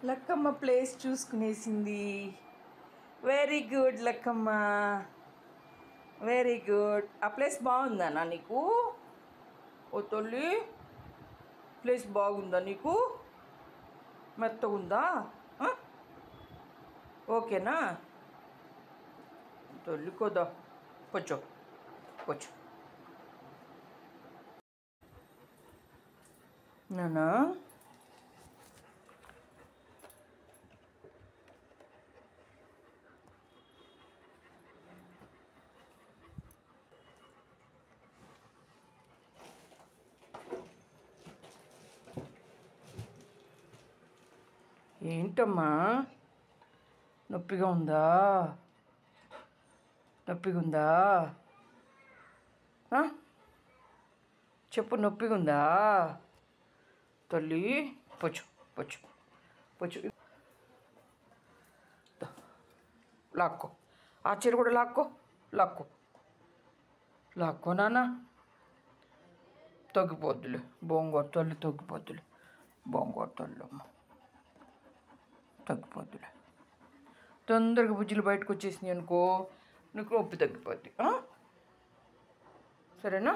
Lakkamma place చూసుకునేసింది. Very good Lakkamma, very good. ఆ place బాగుందా నీకు? ఓ తల్లి, ప్లేస్ బాగుందా నీకు? మెత్తగుందా? ఓకేనా తల్లి? కోదా కూర్చో, కూర్చో నానా. ఏంటమ్మా, నొప్పిగా ఉందా? నొప్పిగా ఉందా? చెప్పు, నొప్పిగా ఉందా తల్లి? పొచ్చు పొచ్చు పొచ్చు. లాక్కో, ఆ చీర కూడా లాక్కో, లాక్కో లాక్కో నాన్న. తగ్గిపోద్దులే, బొంగోరు తల్లి తగ్గిపోద్దులే, బొంగోరు తల్లి అమ్మ తగ్గిపోద్దులే. తొందరగా బుజ్జిలు బయటకు వచ్చేసినాయి అనుకో, నీకు నొప్పి తగ్గిపోద్ది. సరేనా?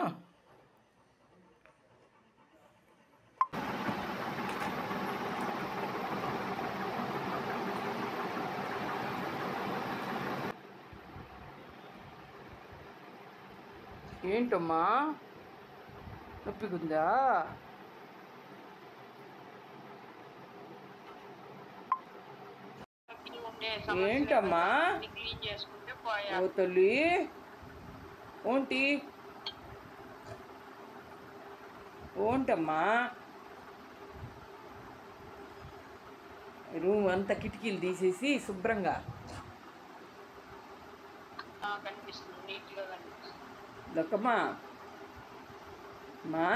ఏంటమ్మా, నొప్పిగుందా? ఏంటమ్మా? ఓ తల్లి, ఓంటి ఓంటమ్మా? రూమ్ అంతా కిటికీలు తీసేసి శుభ్రంగా కనిపిస్తుంది, నీట్గా కనిపిస్తుంది. లక్కమ్మా, మా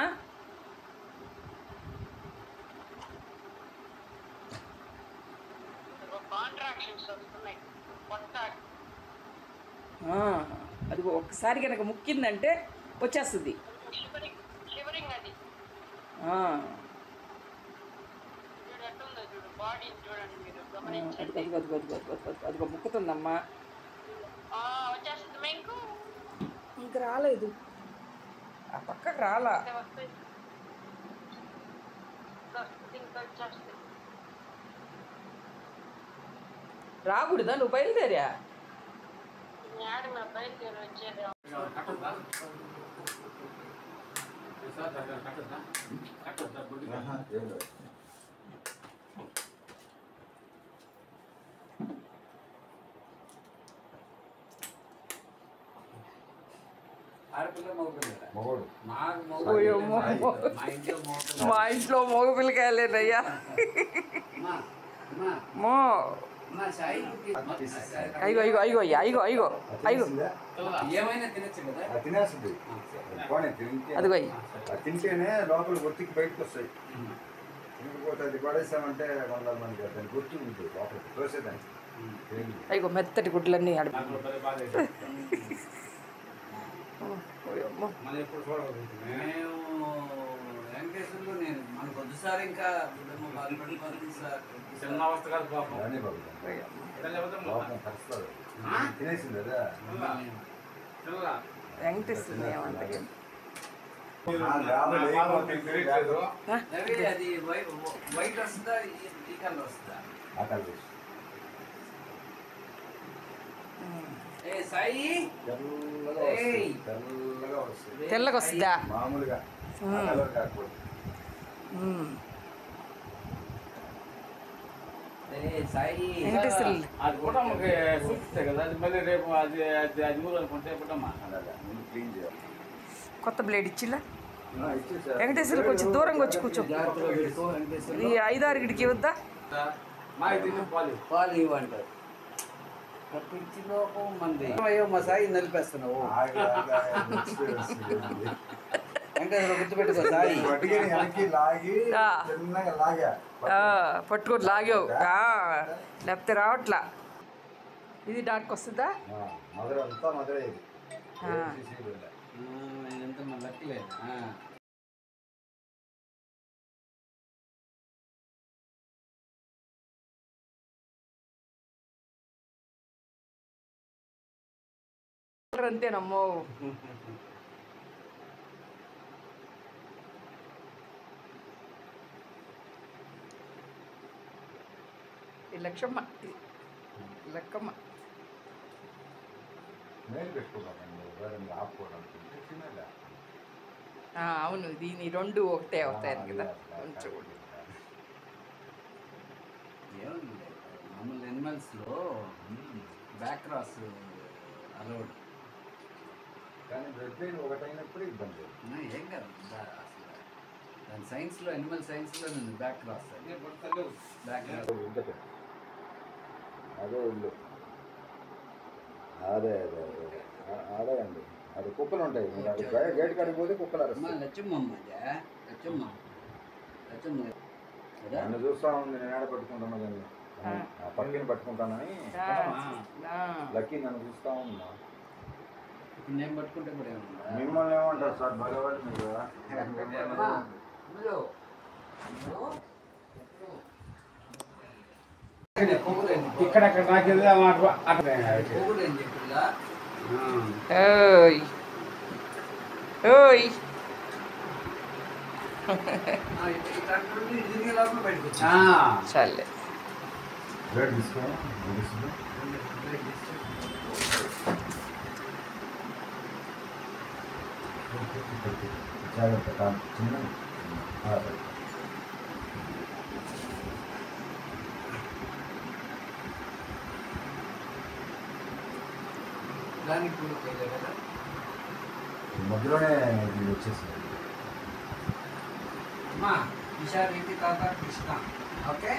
అది ఒక్కసారి కనుక ముక్కిందంటే వచ్చేస్తుంది. అదిగో ముక్కుతుందమ్మా. ఇంక రాలేదు, ఆ పక్కకు రాలా. రాకూడదా? నువ్వు బయలుదేరా? బయలుదేరి వచ్చేది. మా ఇంట్లో మగ పిల్లకాయలేనయ్యా. మో అయ్యో అయ్యో అయ్యో అయ్యో అయ్యో అయ్యో అదిగో తింటేనే లోపల ఒత్తికి బయటకు వస్తాయి. తినకపోతే అది పడేసామంటే వందల మంది దాన్ని గుర్తు ఉంటుంది లోపల తోసేదానికి. అయ్యో మెత్తటి గుడ్లన్నీ వెంకటేశ్వర్లో నేను మనకు వద్దు సార్. ఇంకా చిన్న అవస్థ కాదు పాపం. తినేసింది కదా వెంకటేశ్వరుని ఏమంటే అది వైట్ వస్తుందా, ఈ కలర్ వస్తుందా? ఆ కలర్ సాయి తెల్లగా వస్తుందా? మామూలుగా అది కూడా మనకి చూపిస్తాయి కదా. అది మళ్ళీ రేపు అది అది మూడు అనుకుంటే పుట్టమ్మా క్లీన్ చేయాలి. కొత్త బ్లేడ్ ఇచ్చిలా వెంకటేశ్వర కొంచెం దూరంగా వచ్చి కూర్చో. ఈ 5-6 గిడికి ఇవ్వద్దా? పాలు ఇవ్వంటారు. పిచ్చి లోపం మంది. అయ్యో మా సాయి నలిపేస్తున్నావు. వెంకటేశ్వర గుర్తుపెట్టుకో సాయి. పట్టుకొని లాగావు, లేకపోతే రావట్లా. ఇది డాక్కి వస్తుందా? ఎంత లక్కలేదు. అందరూ అంతేనమ్మో. ఈ లక్షమ్మ లక్కమ్మ మేలు పెట్టుకోకండి ఎవరైనా ఆపుకోవడానికి తినలే. అవును, దీని రెండు ఒకటే అవుతాయి కదా కొంచెం. ఏముంది మామూలు ఎనిమల్స్లో బ్యాక్ క్రాస్ అలౌడ్, కానీ బ్లడ్ పెయిన్ ఒకటైనప్పుడు ఇబ్బంది. ఏం కాదు అసలు దాని సైన్స్లో ఎనిమల్ సైన్స్లో నేను బ్యాక్ క్రాస్ బ్యాక్ క్రాస్ అదే ఇల్లు అదే అదే అదే అదే అండి. అది కుక్కలు ఉంటాయి. మీరు అది గేట్ కాడికి పోతే కుక్కలు అరుస్తాయి. లచ్చమ్మ లచ్చమ్మ లచ్చమ్మ నన్ను చూస్తా ఉంది. నేను ఏడ పట్టుకుంటున్నా దాన్ని, ఆ పక్కన పట్టుకుంటానని లక్కీ నన్ను చూస్తా ఉన్నా. ఇప్పుడు నేను పట్టుకుంటే కూడా ఏమన్నా మిమ్మల్ని ఏమంటారు సార్ భగవాన్ మీరు? ఇక్కడక్కడ నాకేదో పోగుడు ఏం చెప్పిల్లా ఓయ్ ఓయ్ తిరిగే లోపల బయటకు వచ్చి చాలే. బ్లడ్ తీసుకో జాగ్రత్త చిన్న దానికి కూడా పోయలే కదా మధ్యలోనే ఇది వచ్చేసింది. అమ్మా ఈసారి ఇంటి తాత కృష్ణ ఓకే.